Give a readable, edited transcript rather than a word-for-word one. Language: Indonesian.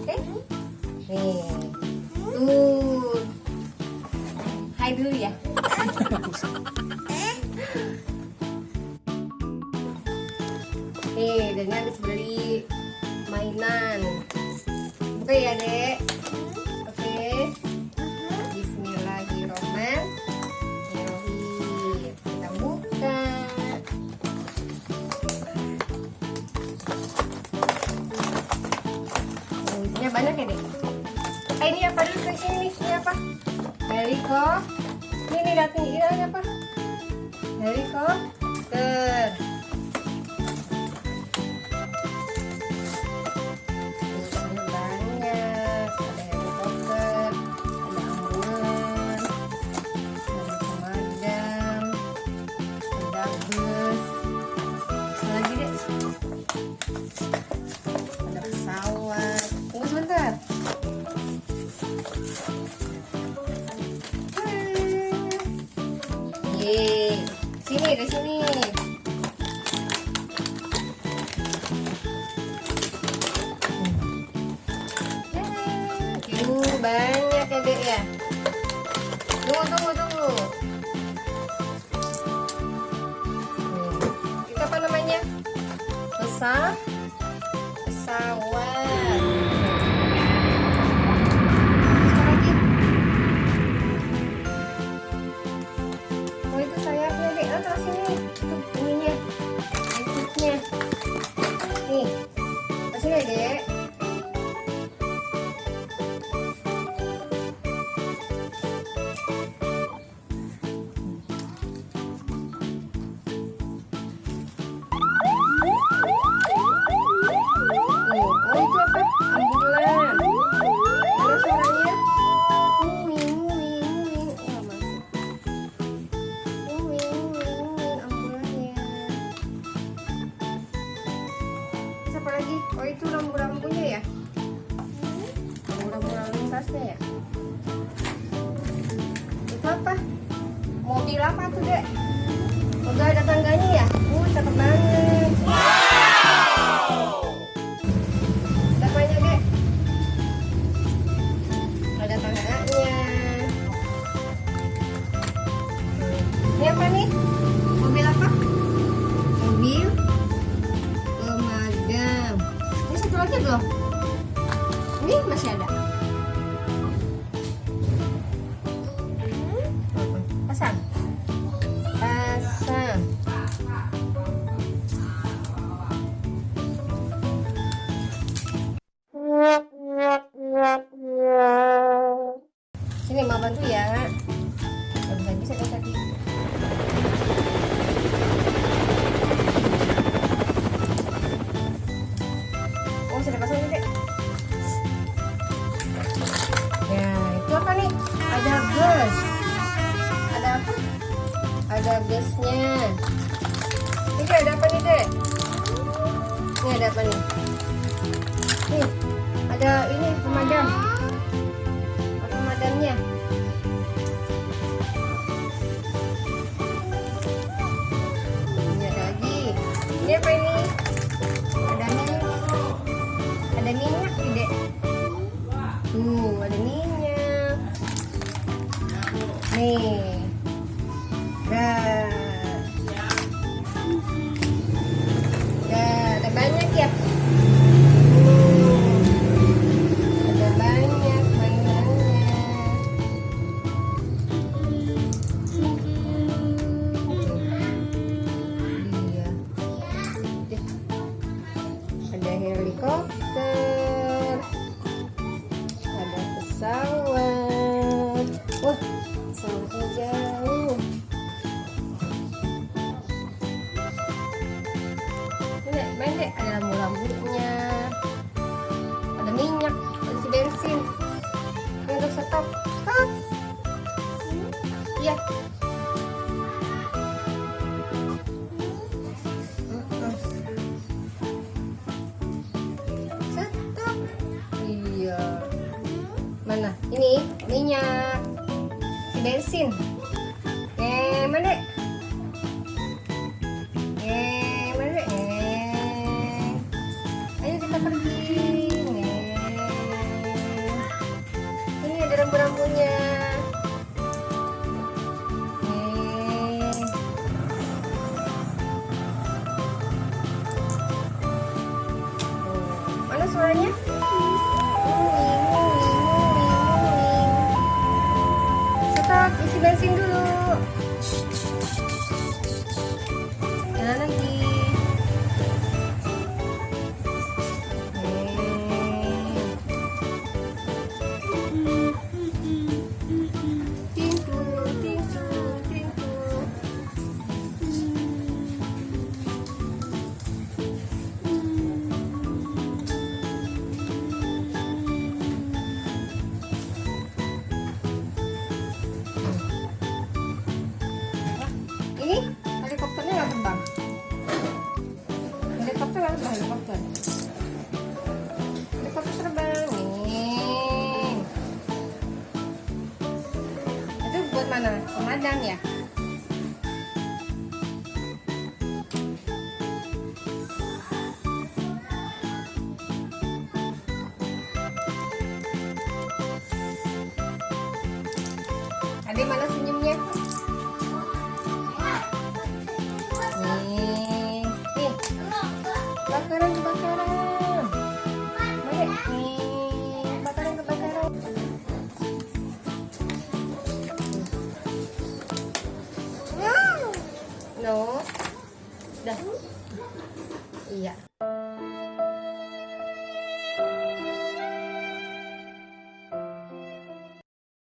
Oke? Nih. Tuh. Hai dulu ya. Nih, Dani habis beli mainan. Buka ya, Dek. Oke. Bismillahirrohmanirrohim. Kita buka. Isinya banyak ya, Dek. Ini apa dulu ke sini? Ini apa? Heliko. Ini lihat nih, ini apa? Helikopter. Sini, dari sini. Banyak ya, Dek ya. Tunggu. Itu apa namanya? Pesawat. Dek. Oh, itu apa? Ambulan. Mana suaranya? Ambulannya. Apa lagi? Oh, itu rambu-rambunya ya? Rambu-rambu lalu lintasnya ya? Itu apa? Mobil apa tuh, Dek? Udah ada tangganya ya? Cakep banget. Ada banyak, Dek. Ada tangganya. Ini apa nih? Mobil apa? Mobil pemadam. Ini satu lagi belum? Ini masih ada. Pasang. Sini mau bantu ya. Nggak bisa dari tadi. Oh, sudah pasang nih, Dek. Ya, itu apa nih? Ada bus. Ada apa? Ada busnya. Ini ada apa nih, Dek? Ini ada apa nih? Nih, ada ini pemadam. Pemadamnya. Ini ada lagi. Ini apa ini? Ada minyak. Ada minyak nih, Dek. Tuh, ada minyak. Nih. Ada banyak ya. Ada banyak mainannya. Iya. Ada helikopter. Ada pesawat. Wah, pesawatnya jauh. Main, Dek. Ada lampu-lampunya, ada minyak, ada isi bensin. Ini untuk stop. Iya. Stop. Iya. Mana? Ini minyak, isi bensin. Mana, Dek? Ayo kita pergi. Gimana suaranya? Stop, isi bensin dulu. Jalan lagi. Tinku, tinku, tinku. Ini helikopternya nggak terbang. Helikopter nggak terbang, helikopter. Helikopter terbang nih. Itu buat mana? Pemadam ya? Adek mana senyumnya? Nih, kebakaran. Mana? Nih, kebakaran. No, dah.